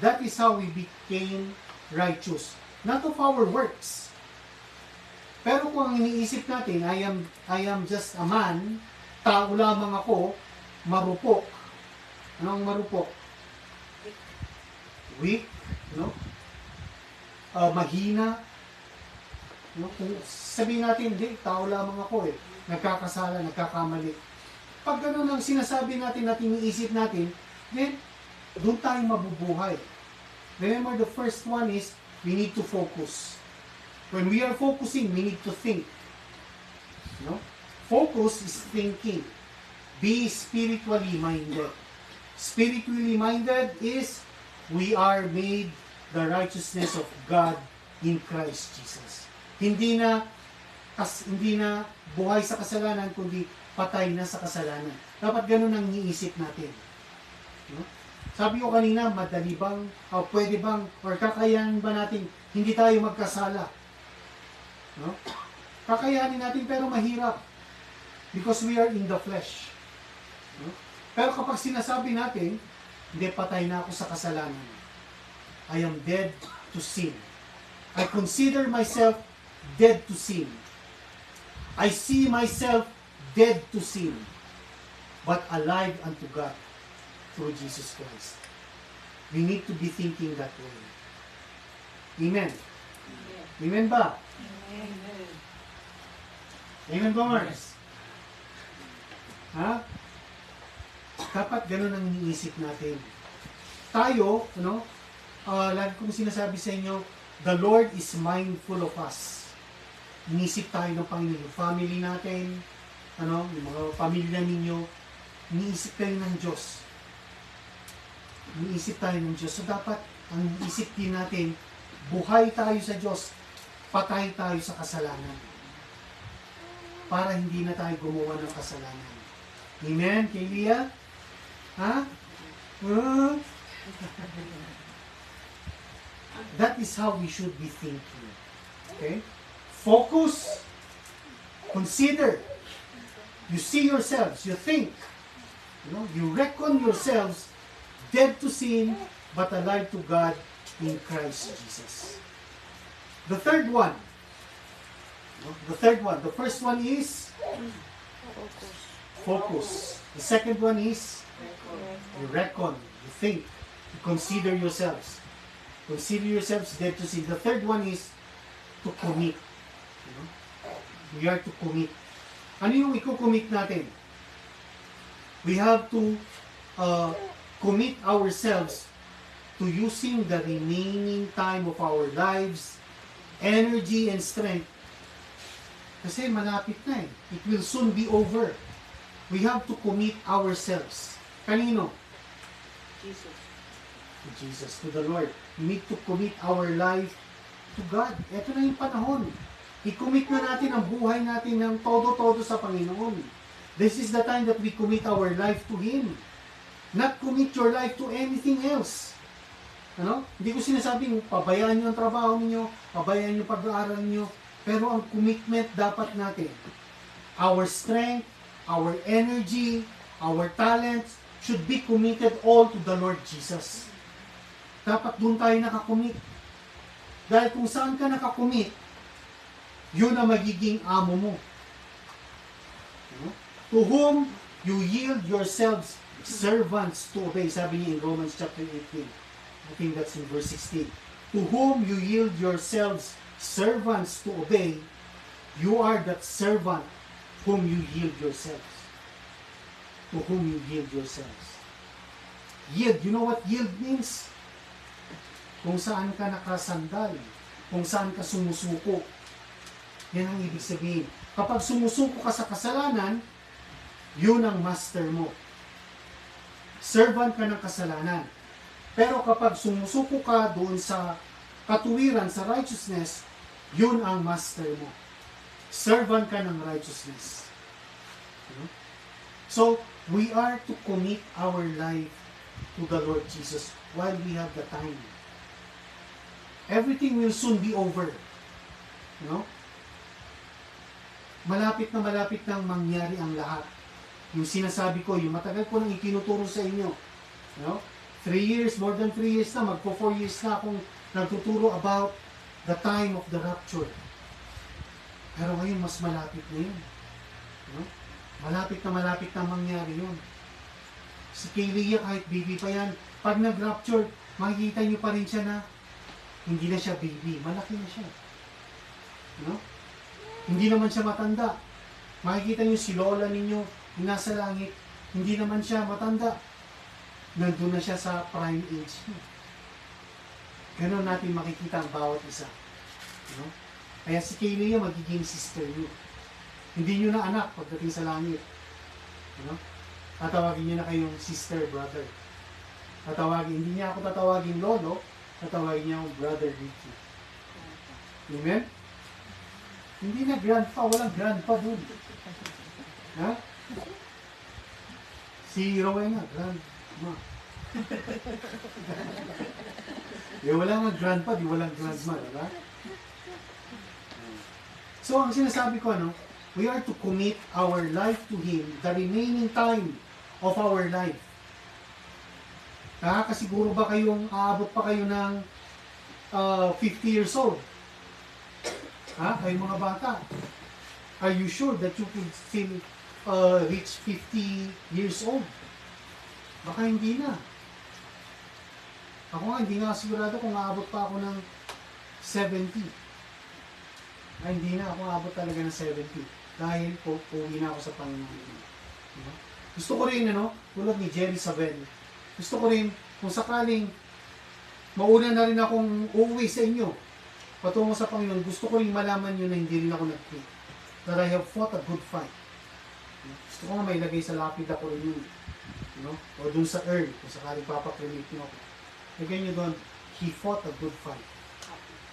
[SPEAKER 1] That is how we became righteous. Not of our works. Pero kung ang iniisip natin, I am just a man, tao lamang ako, marupok. Anong marupok? Weak, no? Mahina. No? Kung sabihin natin, hindi, tao lamang ako eh. Nagkakasala, nagkakamali. Pag gano'n ang sinasabi natin at iniisip natin, then, doon tayo mabubuhay. Remember, the first one is, we need to focus. When we are focusing, we need to think. No? Focus is thinking. Be spiritually minded. Spiritually minded is, we are made the righteousness of God in Christ Jesus. Hindi na buhay sa kasalanan, kundi patay na sa kasalanan. Dapat ganun ang iniisip natin. No? Sabi ko kanina, madali bang, o pwede bang, or kakayanin ba natin, hindi tayo magkasala? No? Kakayanin natin, pero mahirap. Because we are in the flesh. No? Pero kapag sinasabi natin, hindi, patay na ako sa kasalanan. I am dead to sin. I consider myself dead to sin. I see myself dead to sin, but alive unto God through Jesus Christ. We need to be thinking that way. Amen. Amen ba?
[SPEAKER 2] Amen.
[SPEAKER 1] Amen ba, Mars? Ha? Dapat ganun ang iniisip natin. Tayo, lagi kong sinasabi sa inyo, the Lord is mindful of us. Inisip tayo ng Panginoon, yung family natin, yung mga pamilya ninyo, iniisip kayo ng Diyos. Iniisip tayo ng Diyos. So dapat, ang isip din natin, buhay tayo sa Diyos, patay tayo sa kasalanan. Para hindi na tayo gumawa ng kasalanan. Amen, kay Leah? Ha? That is how we should be thinking. Okay? Focus. Consider. You see yourselves. You think. You reckon yourselves dead to sin, but alive to God in Christ Jesus. The third one. The first one is focus. The second one is you reckon. You think. You consider yourselves. Consider yourselves dead to sin. The third one is to commit. We are to commit. Ano yung i-commit natin? We have to commit ourselves to using the remaining time of our lives, energy and strength. Kasi malapit na eh. It will soon be over. We have to commit ourselves. Kanino?
[SPEAKER 2] Jesus.
[SPEAKER 1] To Jesus, to the Lord. We need to commit our life to God. Ito na yung panahon. I-commit na natin ang buhay natin ng todo-todo sa Panginoon. This is the time that we commit our life to Him. Not commit your life to anything else. Hindi ko sinasabing pabayaan nyo ang trabaho niyo, pabayaan nyo pag-aaral niyo, pero ang commitment dapat natin, our strength, our energy, our talents, should be committed all to the Lord Jesus. Dapat doon tayo nakakommit. Dahil kung saan ka nakakommit, yun ang magiging amo mo. To whom you yield yourselves servants to obey. Sabi niya in Romans chapter 18. I think that's in verse 16. To whom you yield yourselves servants to obey, you are that servant whom you yield yourselves. To whom you yield yourselves. Yield. You know what yield means? Kung saan ka nakasandal. kung saan ka sumusuko. Yan ang ibig sabihin. Kapag sumusuko ka sa kasalanan, yun ang master mo. Servant ka ng kasalanan. Pero kapag sumusuko ka doon sa katuwiran, sa righteousness, yun ang master mo. Servant ka ng righteousness. So, we are to commit our life to the Lord Jesus while we have the time. Everything will soon be over. Malapit nang mangyari ang lahat. Yung sinasabi ko, yung matagal ko nang itinuturo sa inyo. 3 years, more than 3 years na, magpo 4 years na akong nagtuturo about the time of the rapture. Pero ngayon, mas malapit na yun. Malapit na mangyari yun. Si Kaylia, kahit baby pa yan, pag nag-rapture, makikita nyo pa rin siya na hindi na siya baby, malaki na siya. Hindi naman siya matanda. Makikita nyo si lola ninyo, yung nasa langit, hindi naman siya matanda. Nandun na siya sa prime age niya. Ganon natin makikita ang bawat isa. Kaya si Kaylia magiging sister niyo. Hindi niyo na anak pagdating sa langit. Tatawagin niyo na kayong sister, brother. Hindi niya ako tatawagin lolo, tatawagin niya akong brother Ricky. Amen? Hindi na grandpa, walang grandpa dun. Ha? Si Rowena, grandma. Wala nga grandpa, di walang grandma, diba? So, ang sinasabi ko, we are to commit our life to Him, the remaining time of our life. Nakakasiguro ba kayong aabot pa kayo ng 50 years old? Kayong mga bata. Are you sure that you could still reach 50 years old? Baka hindi na. Ako nga, hindi nga sigurado kung aabot pa ako ng 70. Hindi na ako aabot talaga ng 70. Dahil uwi na ako sa Panginoon. Gusto ko rin, tulad ni Jerry Sabel, gusto ko rin, kung sakaling mauna na rin akong uuwi sa inyo, patungo sa Panginoon, gusto ko rin malaman nyo na hindi rin ako nag-quit. That I have fought a good fight. Gusto ko nga may lagay sa lapid ako rin yun. O dun sa urn, kung sakaling papakremate nyo ako. Lagay nyo doon, he fought a good fight.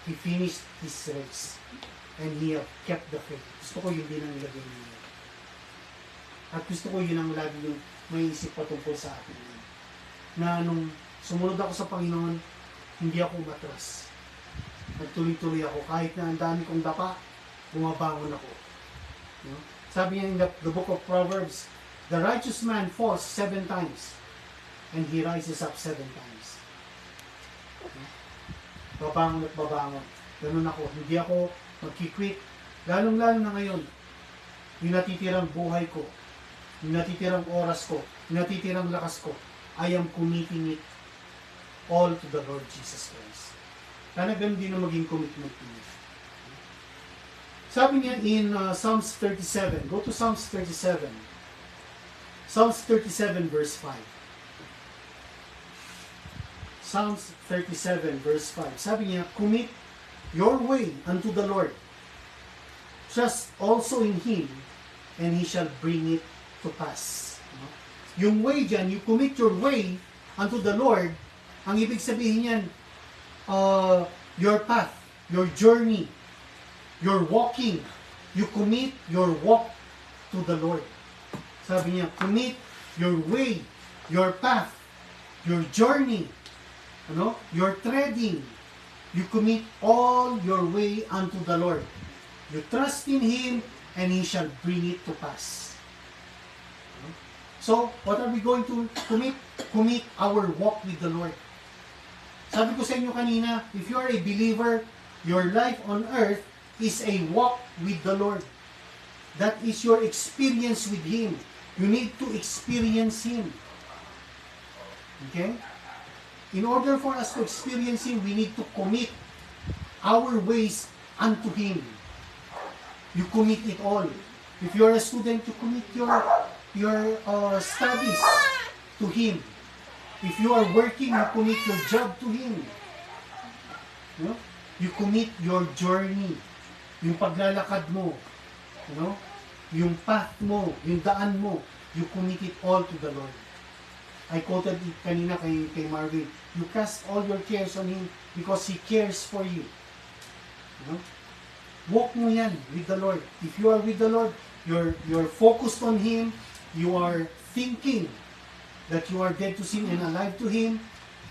[SPEAKER 1] He finished his race. And he have kept the faith. Gusto ko yun din ang ilagay niyo. At gusto ko yun ang lagi yung may isip patungkol sa akin. Na nung sumunod ako sa Panginoon, hindi ako umatras. Nagtuloy-tuloy ako. Kahit na ang dami kong dapa, bumabangon ako. Sabi niya in the book of Proverbs, the righteous man falls 7 times and he rises up 7 times. Babangon at babangon. Ganun ako. Hindi ako magkikwit. Lalong-lalo na ngayon, yung natitirang buhay ko, yung natitirang oras ko, yung natitirang lakas ko, I am committing it all to the Lord Jesus Christ. Sana ganun din ang maging commitment niya. Sabi niya in Psalms 37, go to Psalms 37. Psalms 37 verse 5. Psalms 37 verse 5. Sabi niya, commit your way unto the Lord. Trust also in Him, and He shall bring it to pass. Yung way dyan, you commit your way unto the Lord, ang ibig sabihin yan, your path, your journey, your walking, you commit your walk to the Lord. Sabi niya, commit your way, your path, your journey, your treading, you commit all your way unto the Lord. You trust in Him, and He shall bring it to pass. So, what are we going to commit? Commit our walk with the Lord. Sabi ko sa inyo kanina, if you are a believer, your life on earth is a walk with the Lord. That is your experience with Him. You need to experience Him. Okay? In order for us to experience Him, we need to commit our ways unto Him. You commit it all. If you are a student, you commit your studies to Him. If you are working, you commit your job to Him. You commit your journey. Yung paglalakad mo. Yung path mo, yung daan mo. You commit it all to the Lord. I quoted it kanina kay Marvin. You cast all your cares on Him because He cares for you. Walk mo yan with the Lord. If you are with the Lord, you're focused on Him, you are thinking that you are dead to sin and alive to Him,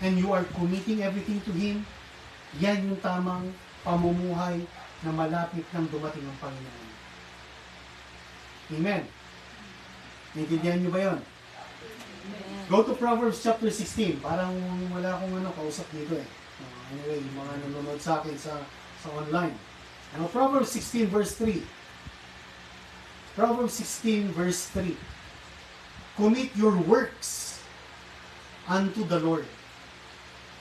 [SPEAKER 1] and you are committing everything to Him, yan yung tamang pamumuhay na malapit nang dumating ang Panginoon. Amen. Naintindihan niyo ba yun? Go to Proverbs chapter 16. Parang wala akong kausap dito eh. Anyway, yung mga nanonood sa akin sa online. Proverbs 16 verse 3. Proverbs 16 verse 3. Commit your works unto the Lord,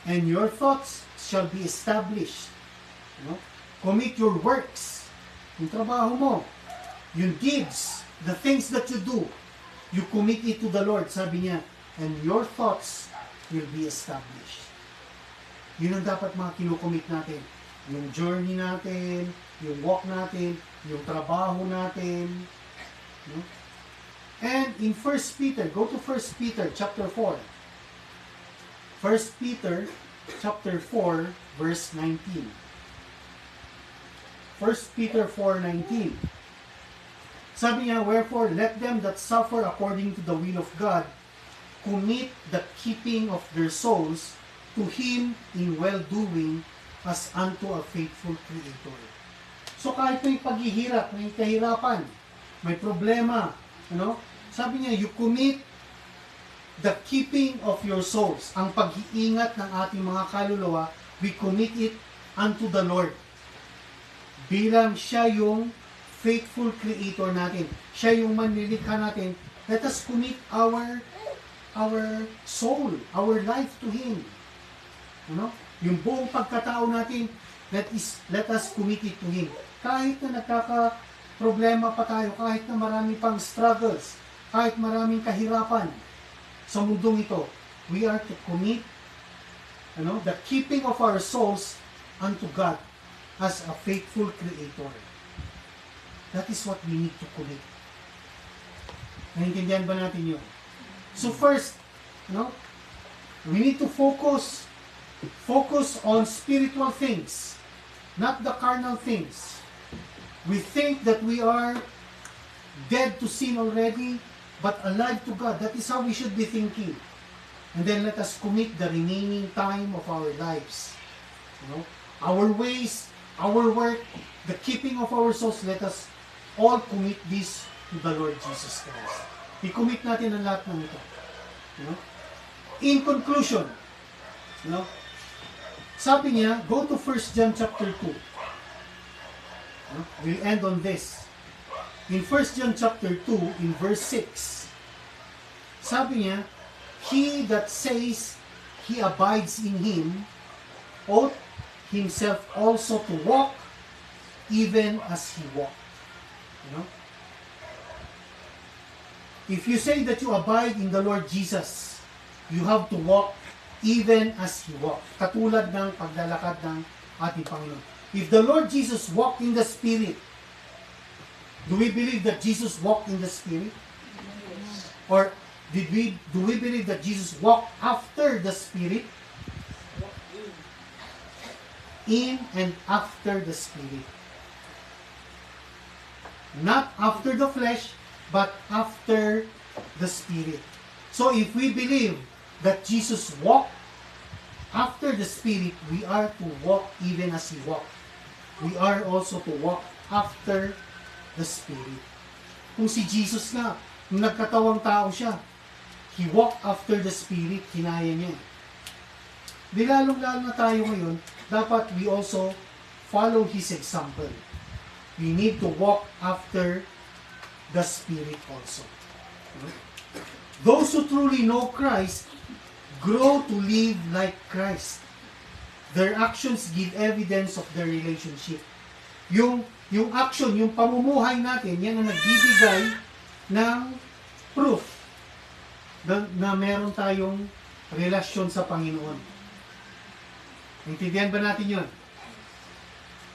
[SPEAKER 1] and your thoughts shall be established. Commit your works. Yung trabaho mo, yung deeds, the things that you do, you commit it to the Lord, sabi niya, and your thoughts will be established. Yun ang dapat mga kinukomit natin. Yung journey natin, yung walk natin, yung trabaho natin. And in 1 Peter, go to 1 Peter chapter 4. 1 Peter chapter 4 verse 19. 1 Peter 4:19. Sabi niya, wherefore let them that suffer according to the will of God commit the keeping of their souls to Him in well-doing as unto a faithful Creator. So kahit may paghihirap, may kahirapan, may problema, sabi niya, you commit the keeping of your souls. Ang pag-iingat ng ating mga kaluluwa, we commit it unto the Lord. Bilang siya yung faithful Creator natin. Siya yung manlilikha natin. Let us commit our soul, our life to Him. Yung buong pagkatao natin, let us commit it to Him. Kahit na nagkaka-problema pa tayo, kahit na marami pang struggles, kahit maraming kahirapan sa mundong ito, we are to commit the keeping of our souls unto God as a faithful Creator. That is what we need to commit. Naintindihan ba natin yun? So first, we need to focus on spiritual things, not the carnal things. We think that we are dead to sin already, but alive to God. That is how we should be thinking. And then let us commit the remaining time of our lives. Our ways, our work, the keeping of our souls, let us all commit this to the Lord Jesus Christ. I-commit natin ang lahat ng ito. In conclusion, sabi niya, go to 1 John chapter 2. We'll end on this. In 1 John chapter 2, in verse 6, sabi niya, he that says he abides in Him ought himself also to walk even as He walked. If you say that you abide in the Lord Jesus, you have to walk even as He walked. Katulad ng paglalakad ng ating Panginoon. If the Lord Jesus walked in the Spirit, do we believe that Jesus walked in the Spirit? Or do we believe that Jesus walked after the Spirit? In and after the Spirit. Not after the flesh, but after the Spirit. So if we believe that Jesus walked after the Spirit, we are to walk even as He walked. We are also to walk after the Spirit. Kung si Jesus nga, nung nagkatawang tao siya, He walked after the Spirit, kinaya niya. Di lalong-lalo na tayo ngayon, dapat we also follow His example. We need to walk after the Spirit also. Those who truly know Christ grow to live like Christ. Their actions give evidence of their relationship. Yung action, yung pamumuhay natin, yan ang nagbibigay ng proof na meron tayong relasyon sa Panginoon. Intindihan ba natin yun?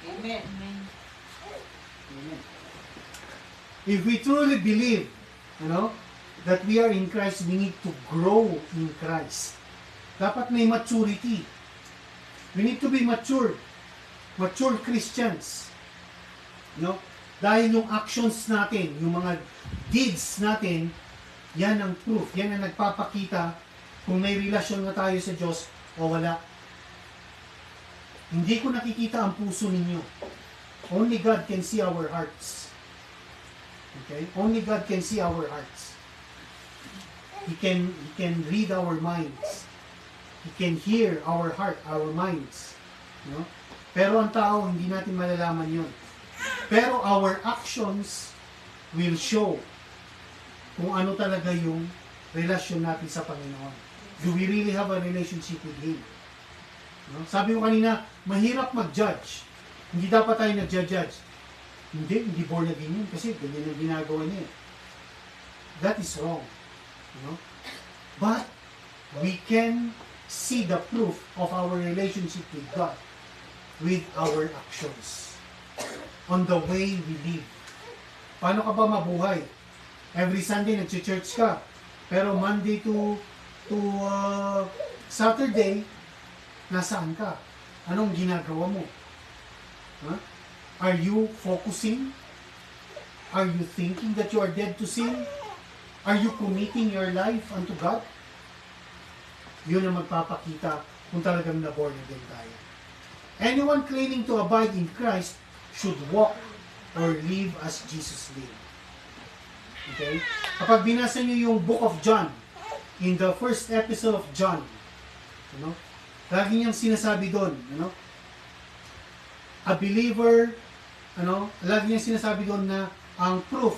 [SPEAKER 2] Amen.
[SPEAKER 1] Amen. If we truly believe, that we are in Christ, we need to grow in Christ. Dapat may maturity. We need to be mature. Mature Christians. Dahil yung actions natin, yung mga deeds natin, yan ang proof. Yan ang nagpapakita kung may relasyon na tayo sa Diyos o wala. Hindi ko nakikita ang puso ninyo. Only God can see our hearts. Okay? Only God can see our hearts. He can read our minds. He can hear our heart, our minds. Pero ang tao, hindi natin malalaman yun. Pero our actions will show kung ano talaga yung relasyon natin sa Panginoon. Do we really have a relationship with Him? Sabi ko kanina, mahirap mag-judge. Hindi dapat tayo nag-judge. Hindi born again yun kasi ganyan ang ginagawa niya. That is wrong. But we can see the proof of our relationship with God with our actions. On the way we live. Paano ka ba mabuhay? Every Sunday nag-church ka. Pero Monday to Saturday, nasaan ka? Anong ginagawa mo? Are you focusing? Are you thinking that you are dead to sin? Are you committing your life unto God? Yun ang magpapakita kung talagang na-born again tayo. Anyone claiming to abide in Christ should walk or live as Jesus lived. Okay? Kapag binasa niyo yung Book of John, in the first epistle of John, lagi niyang sinasabi doon, a believer, lagi niyang sinasabi doon na ang proof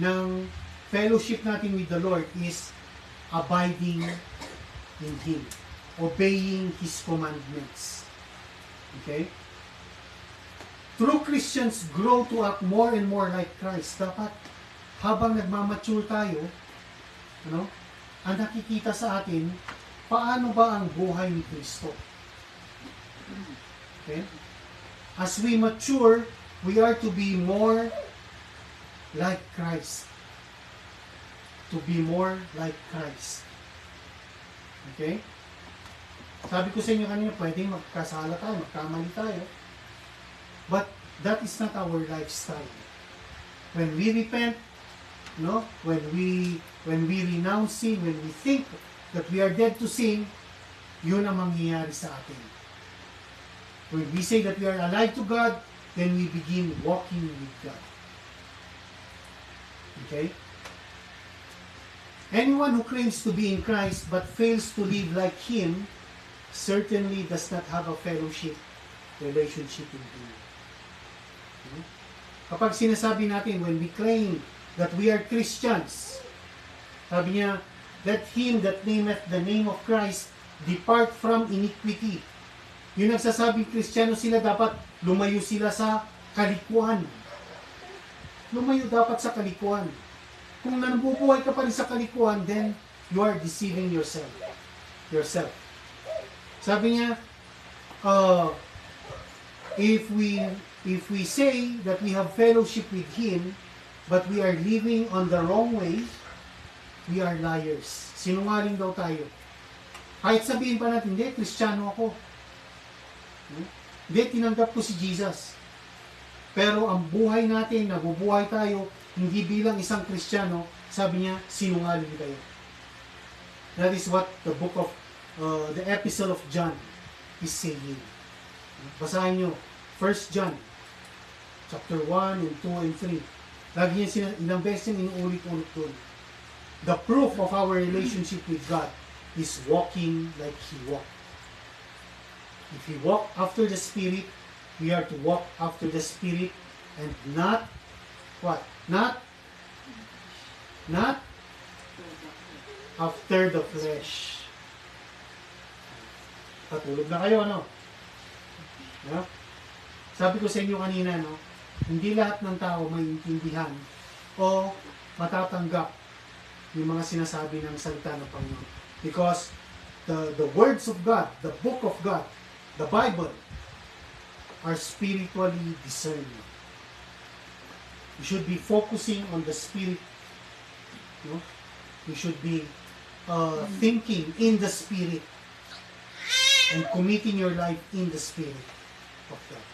[SPEAKER 1] ng fellowship natin with the Lord is abiding in Him, obeying His commandments. Okay? True Christians grow to act more and more like Christ. Dapat, habang nagmamature tayo, ang nakikita sa atin, paano ba ang buhay ni Kristo? Okay? As we mature, we are to be more like Christ. To be more like Christ. Okay? Sabi ko sa inyo kanina, pwedeng magkasala tayo, magkamali tayo. But that is not our lifestyle. When we repent, when we renounce sin, when we think that we are dead to sin, yun ang mangyayari sa atin. When we say that we are alive to God, then we begin walking with God. Okay? Anyone who claims to be in Christ but fails to live like Him certainly does not have a fellowship relationship with Him. Kapag sinasabi natin, when we claim that we are Christians, sabi niya, let him that nameth the name of Christ depart from iniquity. Yung nagsasabing Kristiyano sila, dapat lumayo sila sa kalikuan. Lumayo dapat sa kalikuan. Kung nabubuhay ka pa rin sa kalikuan, then you are deceiving yourself. Sabi niya, if we say that we have fellowship with Him, but we are living on the wrong way, we are liars. Sinungaling daw tayo. Kahit sabihin pa natin, hindi, Kristiyano ako. Hindi, tinanggap ko si Jesus. Pero ang buhay natin, nabubuhay tayo, hindi bilang isang Kristiyano, sabi niya, sinungaling kayo. That is what the book of, the epistle of John is saying. Basahin nyo, 1 John, chapter 1 and 2 and 3. Lagi niya ilang beses niya inuulit-ulit doon. The proof of our relationship with God is walking like He walked. If we walk after the Spirit, we are to walk after the Spirit and not what? Not after the flesh. Patulog na kayo, ano? Yeah? Sabi ko sa inyo kanina, hindi lahat ng tao maintindihan o matatanggap yung mga sinasabi ng salita ng Panginoon. Because the words of God, the book of God, the Bible, are spiritually discerning. You should be focusing on the spirit. No? You should be thinking in the spirit and committing your life in the spirit of God.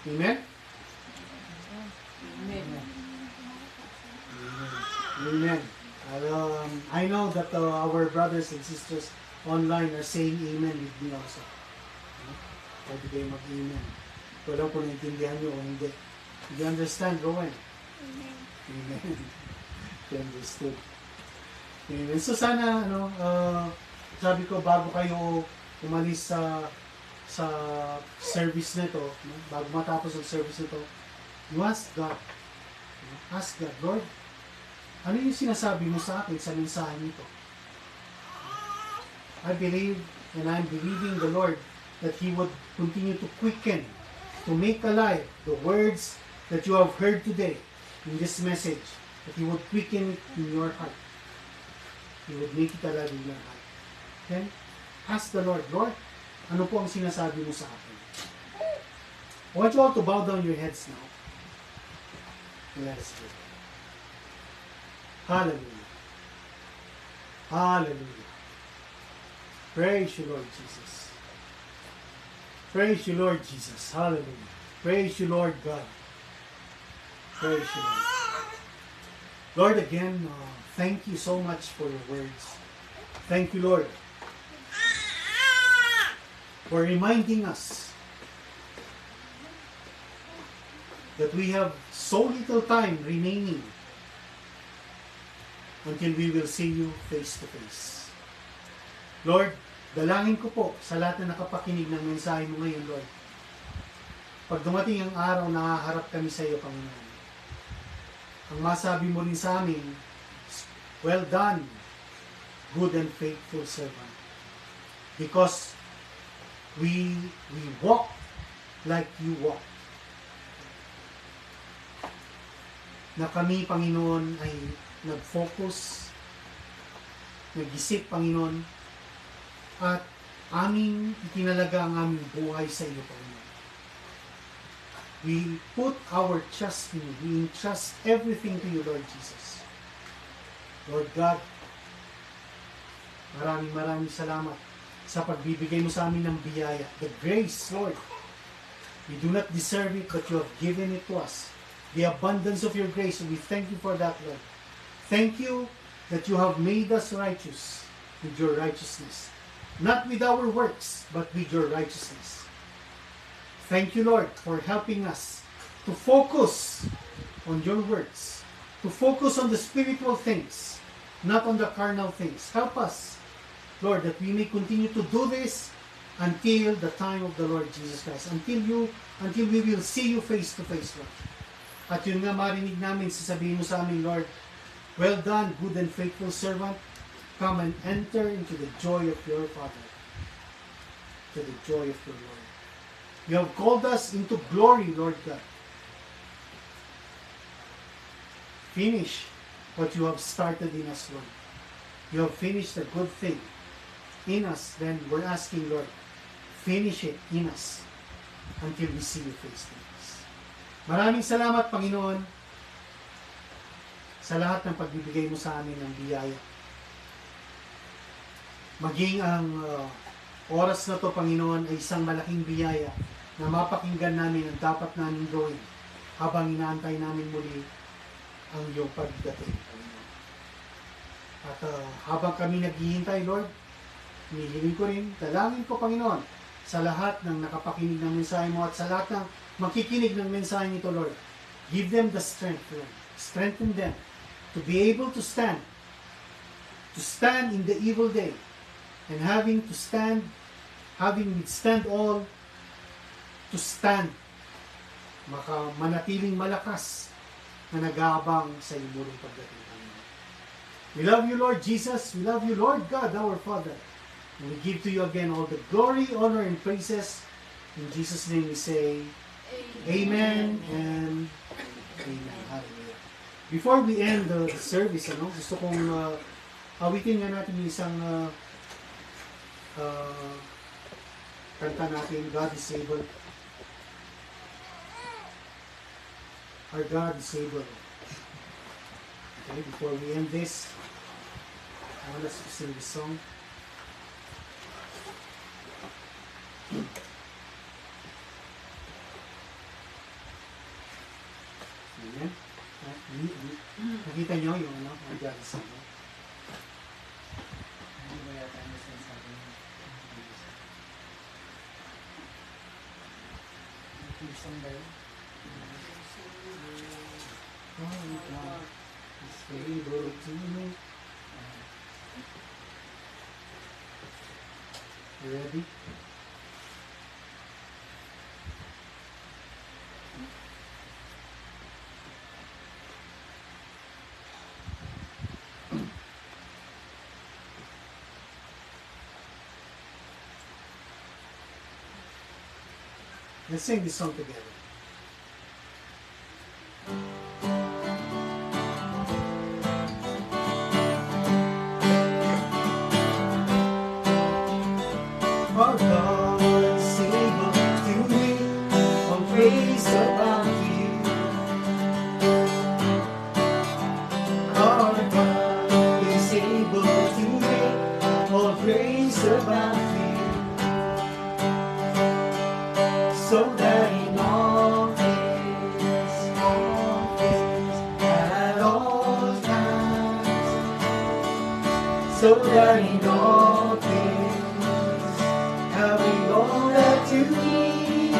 [SPEAKER 1] Amen?
[SPEAKER 2] Amen.
[SPEAKER 1] Amen. I know that our brothers and sisters online are saying amen with me also. Pwede kayo mag-amen. Wala ko naintindihan nyo o hindi. Do you understand, Rowan? Amen. You understood. Amen. So sana, sabi ko, bago kayo umalis sa service nito, bago matapos ang service nito, you ask God. Ask God, Lord, ano yung sinasabi mo sa akin sa mensahe nito? I believe and I'm believing the Lord that He would continue to quicken, to make alive the words that you have heard today in this message, that He would quicken it in your heart. He would make it alive in your heart. Then, ask the Lord, Lord, ano po ang sinasabi mo sa akin? I want you all to bow down your heads now. And let us pray. Hallelujah. Hallelujah. Praise you, Lord Jesus. Praise you, Lord Jesus. Hallelujah. Praise you, Lord God. Praise you, Lord. Lord, again, thank you so much for your words. Thank you, Lord, for reminding us that we have so little time remaining until we will see you face to face. Lord, dalangin ko po sa lahat na nakapakinig ng mensahe mo ngayon, Lord. Pag dumating ang araw na haharap kami sa iyo, Panginoon, ang masabi mo rin sa amin, well done, good and faithful servant. Because we walk like you walk. Na kami, Panginoon, ay nag-focus, nag-isip, Panginoon, at aming itinalaga ang aming buhay sa iyo, Panginoon. We put our trust in you. We entrust everything to you, Lord Jesus. Lord God, maraming salamat sa pagbibigay mo sa amin ng biyaya. The grace, Lord. We do not deserve it, but you have given it to us. The abundance of your grace, we thank you for that, Lord. Thank you that you have made us righteous with your righteousness. Not with our works, but with your righteousness. Thank you, Lord, for helping us to focus on your words, to focus on the spiritual things, not on the carnal things. Help us, Lord, that we may continue to do this until the time of the Lord Jesus Christ, until we will see you face to face, Lord. At yun nga marinig namin, sasabihin mo sa amin, Lord, well done, good and faithful servant. Come and enter into the joy of your Father, to the joy of your Lord. You have called us into glory, Lord God. Finish what you have started in us, Lord. You have finished a good thing in us, then we're asking, Lord, finish it in us until we see you face to face. Maraming salamat, Panginoon, sa lahat ng pagbibigay mo sa amin ng biyaya. Maging ang oras na to, Panginoon, ay isang malaking biyaya na mapakinggan namin ang dapat namin gawin habang inaantay namin muli ang iyong pagdating, Panginoon. At habang kami naghihintay, Lord, hinihiling ko rin, dalangin ko, Panginoon, sa lahat ng nakapakinig ng mensahe mo at sa lahat ng makikinig ng mensahe nito, Lord. Give them the strength, Lord. Strengthen them to be able to stand in the evil day, and having withstand all, to stand, manatiling malakas na nag-aabang sa iyong muling pagdating. We love you, Lord Jesus. We love you, Lord God, our Father. And we give to you again all the glory, honor, and praises. In Jesus' name we say, Amen and Amen. Hallelujah. Before we end the service, gusto kong awitin nga natin yung isang kanta natin, God is able. Our God is able. Okay, before we end this, I want us to sing this song. Ayan. Nakita niyo yung ano, our God is able.
[SPEAKER 3] Ano ba yata ang sinasabi niya? Isang ba yun?
[SPEAKER 1] Oh, God is able to make. You ready? Let's sing this song together. Our God is able to make all praise about you. Our God is able to make all praise about you. So that in all things, at all times, so that in all things, having all that you need,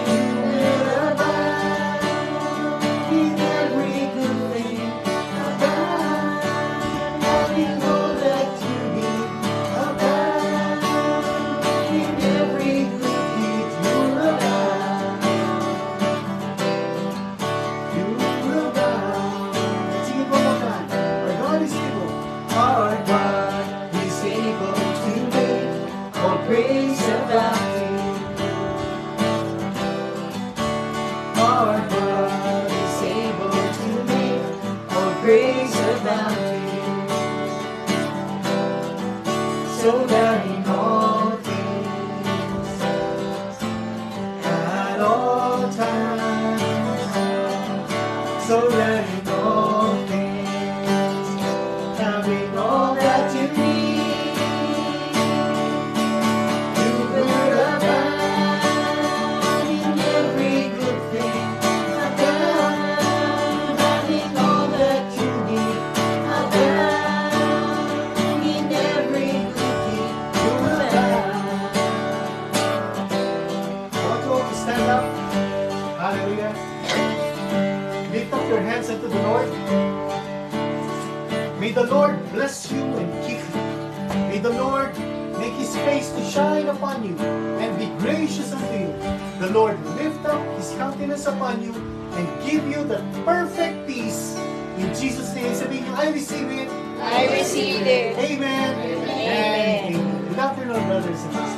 [SPEAKER 1] you will abound in every good thing. Abound, having all that you need. Abound in every good deed. You will abound. You will abound. Let's sing it one more time. Our God is able. Our God is able to make all praise about you. Our God is able to make all praise about you. So that in all things, at all times, so that in all things, having all that you need, you will abound in every good thing. Abound, having all that you need. Abound in every good thing. You will abound. I want you all to stand up. Hallelujah. Lift up your hands unto the Lord. May the Lord bless you and keep you. May the Lord make His face to shine upon you and be gracious unto you. The Lord lift up His countenance upon you and give you the perfect peace. In Jesus' name, sabihin niyo, I receive it.
[SPEAKER 2] I receive it.
[SPEAKER 1] Amen.
[SPEAKER 2] Amen.
[SPEAKER 1] And amen. Good afternoon, brothers and sisters.